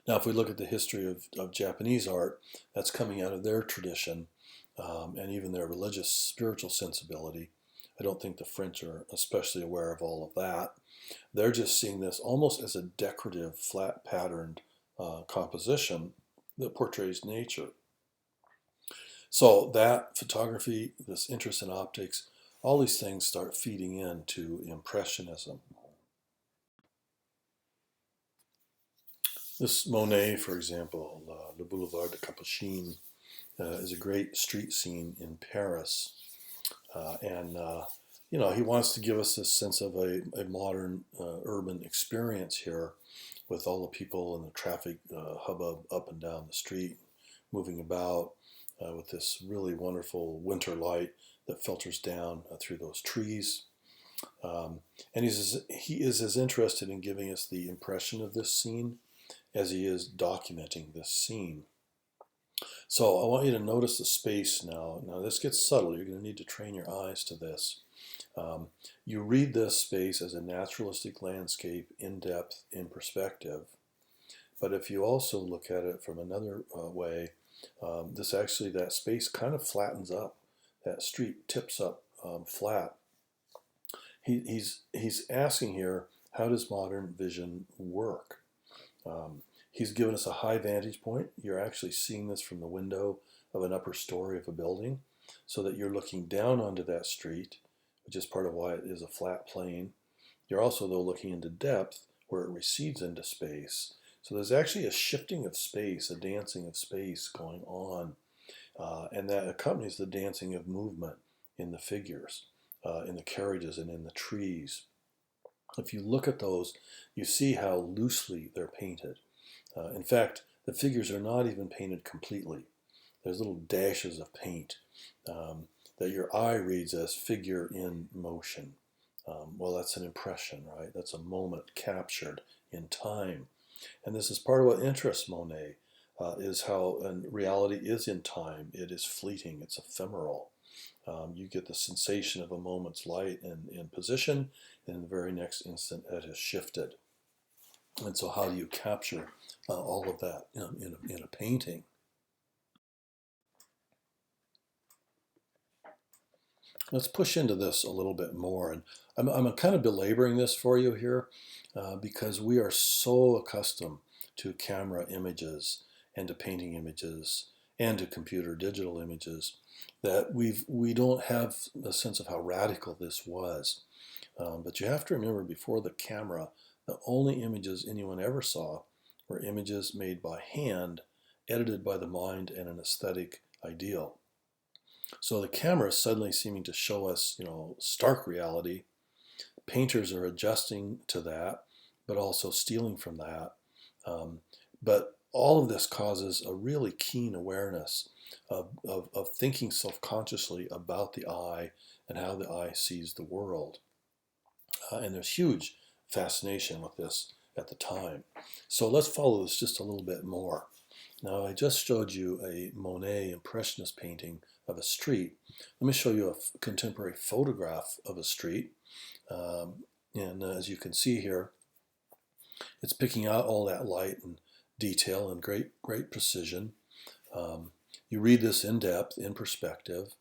Now, if we look at the history of Japanese art, that's coming out of their tradition and even their religious, spiritual sensibility. I don't think the French are especially aware of all of that. They're just seeing this almost as a decorative, flat patterned composition that portrays nature. So that photography, this interest in optics, all these things start feeding into Impressionism. This Monet, for example, Le Boulevard de Capucines, is a great street scene in Paris. You know, he wants to give us this sense of a modern urban experience here with all the people and the traffic hubbub up and down the street, moving about with this really wonderful winter light that filters down through those trees. And he is as interested in giving us the impression of this scene as he is documenting this scene. So I want you to notice the space now. Now this gets subtle. You're going to need to train your eyes to this. You read this space as a naturalistic landscape, in depth, in perspective. But if you also look at it from another way, that space kind of flattens up. That street tips up flat. He's asking here, how does modern vision work? He's given us a high vantage point. You're actually seeing this from the window of an upper story of a building, so that you're looking down onto that street, which is part of why it is a flat plane. You're also, though, looking into depth, where it recedes into space. So there's actually a shifting of space, a dancing of space going on, and that accompanies the dancing of movement in the figures, in the carriages, and in the trees. If you look at those, you see how loosely they're painted. In fact, the figures are not even painted completely. There's little dashes of paint that your eye reads as figure in motion. Well, that's an impression, right? That's a moment captured in time. And this is part of what interests Monet, is how reality is in time. It is fleeting, it's ephemeral. You get the sensation of a moment's light in position, and in the very next instant it has shifted. And so how do you capture all of that in a painting? Let's push into this a little bit more. And I'm kind of belaboring this for you here because we are so accustomed to camera images and to painting images and to computer digital images that we don't have a sense of how radical this was. But you have to remember, before the camera, the only images anyone ever saw were images made by hand, edited by the mind and an aesthetic ideal. So the camera is suddenly seeming to show us, stark reality. Painters are adjusting to that, but also stealing from that. But all of this causes a really keen awareness of thinking self-consciously about the eye and how the eye sees the world. And there's huge fascination with this at the time. So let's follow this just a little bit more. Now, I just showed you a Monet Impressionist painting of a street. Let me show you a contemporary photograph of a street. And as you can see here, it's picking out all that light and detail and great precision. You read this in depth, in perspective,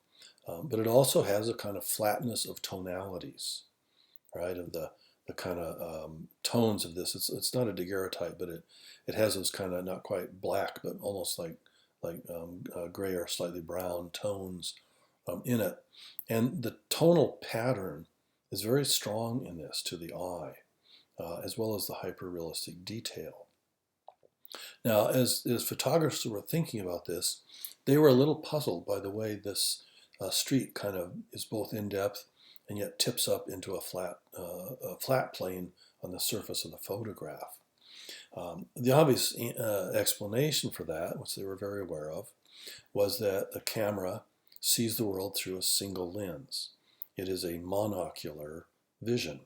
but it also has a kind of flatness of tonalities, right? Of the kind of tones of this. It's not a daguerreotype, but it has those kind of not quite black, but almost like gray or slightly brown tones in it. And the tonal pattern is very strong in this to the eye, as well as the hyper-realistic detail. Now, as photographers were thinking about this, they were a little puzzled by the way this street kind of is both in depth and yet tips up into a flat plane on the surface of the photograph. The obvious explanation for that, which they were very aware of, was that the camera sees the world through a single lens. It is a monocular vision.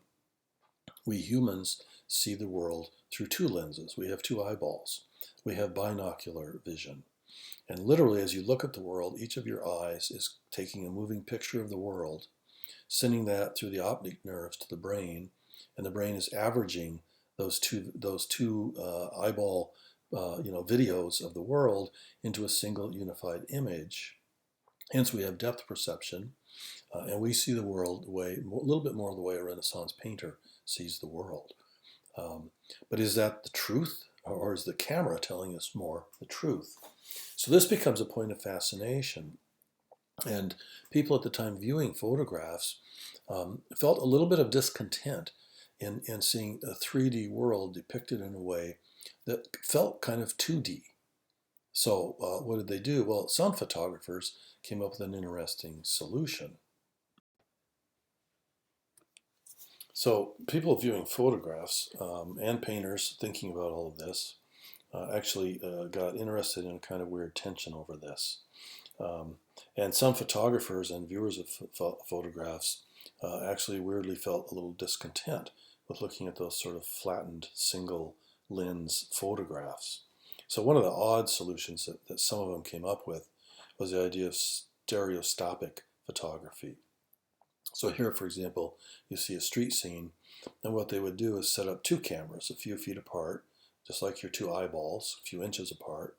We humans see the world through two lenses. We have two eyeballs. We have binocular vision. And literally, as you look at the world, each of your eyes is taking a moving picture of the world, sending that through the optic nerves to the brain, and the brain is averaging those two eyeball videos of the world into a single unified image. Hence, we have depth perception, and we see the world a little bit more the way a Renaissance painter sees the world. But is that the truth, or is the camera telling us more the truth? So this becomes a point of fascination. And people at the time viewing photographs felt a little bit of discontent in seeing a 3D world depicted in a way that felt kind of 2D. So what did they do? Well, some photographers came up with an interesting solution. So people viewing photographs and painters thinking about all of this actually got interested in a kind of weird tension over this. And some photographers and viewers of photographs actually weirdly felt a little discontent with looking at those sort of flattened single lens photographs. So one of the odd solutions that some of them came up with was the idea of stereoscopic photography. So here, for example, you see a street scene, and what they would do is set up two cameras a few feet apart, just like your two eyeballs, a few inches apart,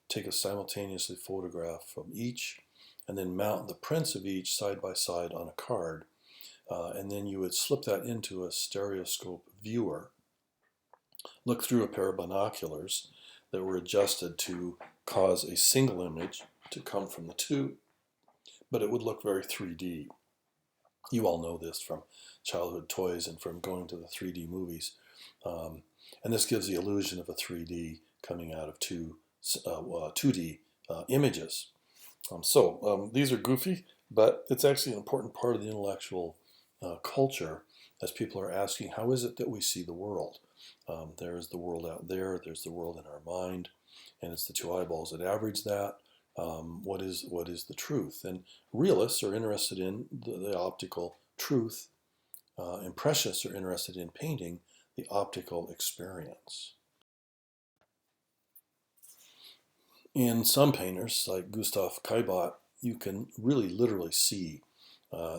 take a simultaneously photograph from each, and then mount the prints of each side by side on a card. And then you would slip that into a stereoscope viewer, look through a pair of binoculars that were adjusted to cause a single image to come from the two, but it would look very 3D. You all know this from childhood toys and from going to the 3D movies. And this gives the illusion of a 3D coming out of 2D images. These are goofy, but it's actually an important part of the intellectual culture as people are asking, how is it that we see the world? There is the world out there, there's the world in our mind, and it's the two eyeballs that average that. What is the truth? And realists are interested in the optical truth. Impressionists are interested in painting the optical experience. In some painters, like Gustav Caillebotte, you can really literally see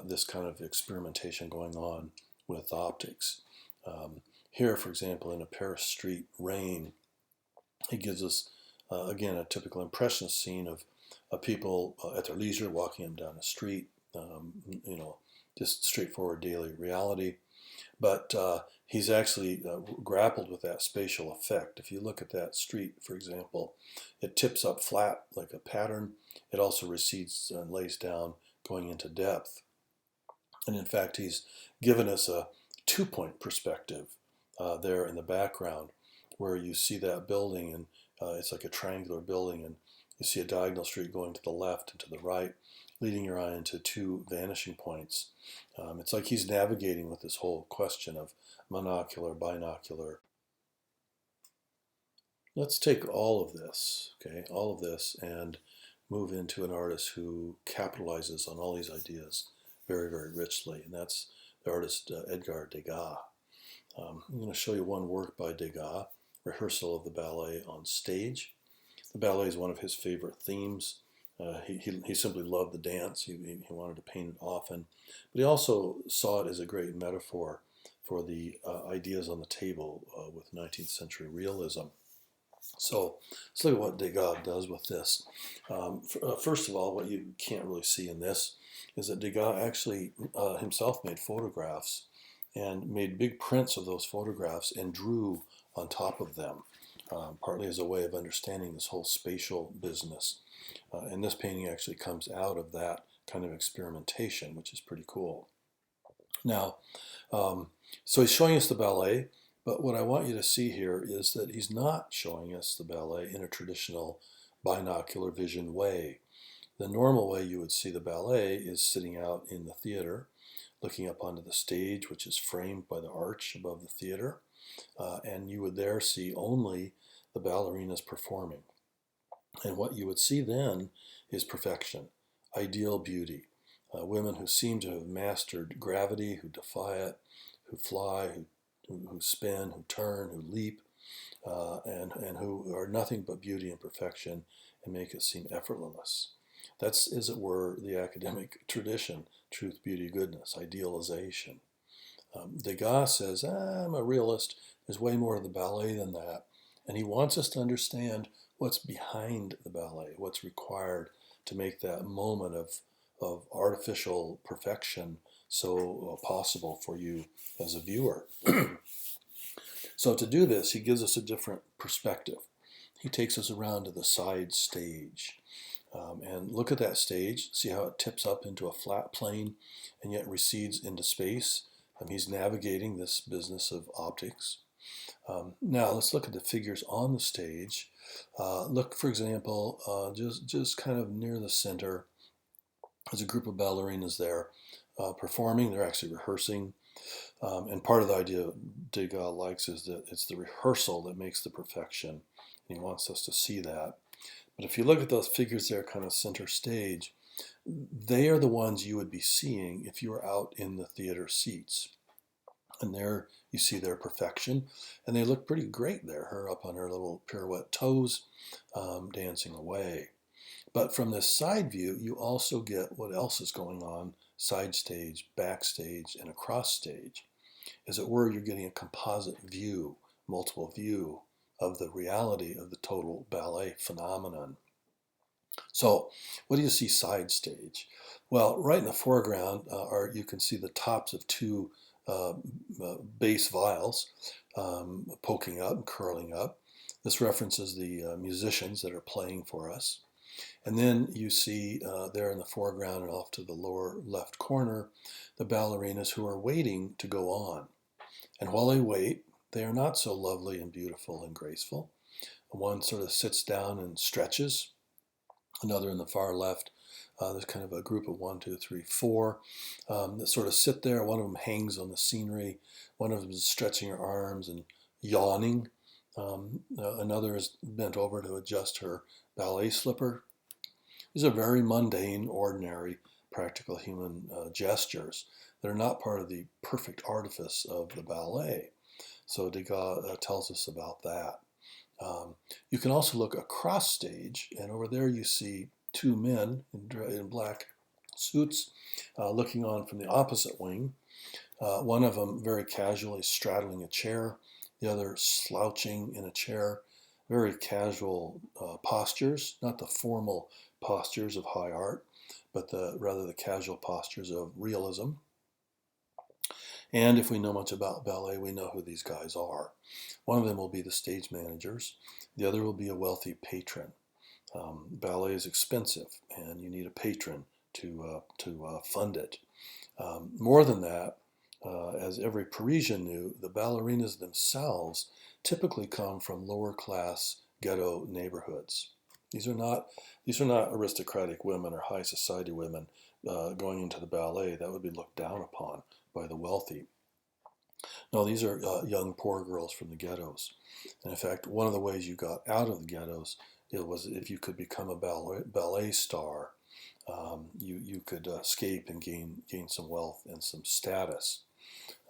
this kind of experimentation going on with optics. Here, for example, in a Paris street rain, he gives us, again, a typical impressionist scene of people at their leisure walking them down the street, just straightforward daily reality. But he's actually grappled with that spatial effect. If you look at that street, for example, it tips up flat like a pattern. It also recedes and lays down going into depth. And in fact, he's given us a two-point perspective there in the background where you see that building, and it's like a triangular building, and you see a diagonal street going to the left and to the right, leading your eye into two vanishing points. It's like he's navigating with this whole question of monocular, binocular. Let's take all of this, and move into an artist who capitalizes on all these ideas very, very richly, and that's the artist Edgar Degas. I'm going to show you one work by Degas, Rehearsal of the Ballet on Stage. The ballet is one of his favorite themes. He simply loved the dance. He wanted to paint it often. But he also saw it as a great metaphor for the ideas on the table with 19th century realism. So let's look at what Degas does with this. First of all, what you can't really see in this is that Degas actually himself made photographs and made big prints of those photographs and drew on top of them, partly as a way of understanding this whole spatial business. And this painting actually comes out of that kind of experimentation, which is pretty cool. Now, so he's showing us the ballet, but what I want you to see here is that he's not showing us the ballet in a traditional binocular vision way. The normal way you would see the ballet is sitting out in the theater, looking up onto the stage, which is framed by the arch above the theater, and you would there see only the ballerinas performing. And what you would see then is perfection, ideal beauty, women who seem to have mastered gravity, who defy it, who fly, who spin, who turn, who leap, and who are nothing but beauty and perfection and make it seem effortless. That's, as it were, the academic tradition: truth, beauty, goodness, idealization. Degas says, I'm a realist. There's way more to the ballet than that. And he wants us to understand what's behind the ballet, what's required to make that moment of artificial perfection so possible for you as a viewer. So to do this, he gives us a different perspective. He takes us around to the side stage. And look at that stage, see how it tips up into a flat plane and yet recedes into space. He's navigating this business of optics. Now let's look at the figures on the stage. Look, for example, just kind of near the center, there's a group of ballerinas there performing. They're actually rehearsing. And part of the idea Degas likes is that it's the rehearsal that makes the perfection. And he wants us to see that. But if you look at those figures there kind of center stage, they are the ones you would be seeing if you were out in the theater seats. And there you see their perfection. And they look pretty great there, her up on her little pirouette toes, dancing away. But from this side view, you also get what else is going on side stage, backstage, and across stage. As it were, you're getting a composite view, multiple view of the reality of the total ballet phenomenon. So what do you see side stage? Well, right in the foreground you can see the tops of two bass vials poking up and curling up. This references the musicians that are playing for us. And then you see there in the foreground and off to the lower left corner, the ballerinas who are waiting to go on. And while they wait, they are not so lovely and beautiful and graceful. One sort of sits down and stretches. Another in the far left, there's kind of a group of 1, 2, 3, 4 that sort of sit there. One of them hangs on the scenery. One of them is stretching her arms and yawning. Another is bent over to adjust her ballet slipper. These are very mundane, ordinary, practical human gestures that are not part of the perfect artifice of the ballet. So Degas tells us about that. You can also look across stage, and over there you see two men in black suits looking on from the opposite wing. One of them very casually straddling a chair, the other slouching in a chair. Very casual postures, not the formal postures of high art, but rather the casual postures of realism. And if we know much about ballet, we know who these guys are. One of them will be the stage managers. The other will be a wealthy patron. Ballet is expensive, and you need a patron to fund it. More than that, as every Parisian knew, the ballerinas themselves typically come from lower class ghetto neighborhoods. These are not aristocratic women or high society women going into the ballet. That would be looked down upon by the wealthy. No, these are young poor girls from the ghettos. And in fact, one of the ways you got out of the ghettos was if you could become a ballet star. You could escape and gain some wealth and some status.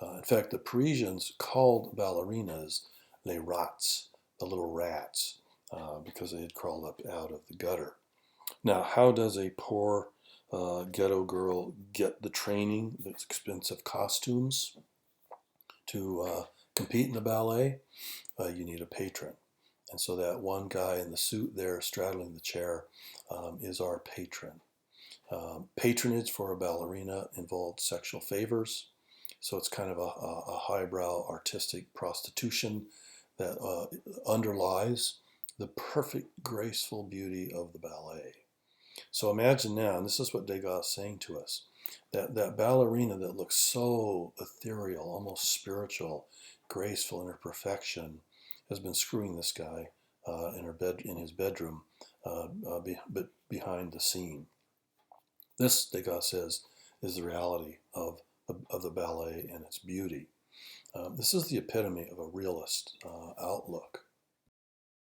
In fact, the Parisians called ballerinas les rats, the little rats. because they had crawled up out of the gutter. Now, how does a poor ghetto girl get the training, the expensive costumes to compete in the ballet? You need a patron. And so that one guy in the suit there straddling the chair is our patron. Patronage for a ballerina involved sexual favors. So it's kind of a highbrow artistic prostitution that underlies the perfect, graceful beauty of the ballet. So imagine now, and this is what Degas is saying to us, that ballerina that looks so ethereal, almost spiritual, graceful in her perfection, has been screwing this guy in his bedroom, but behind the scene. This, Degas says, is the reality of the ballet and its beauty. This is the epitome of a realist outlook.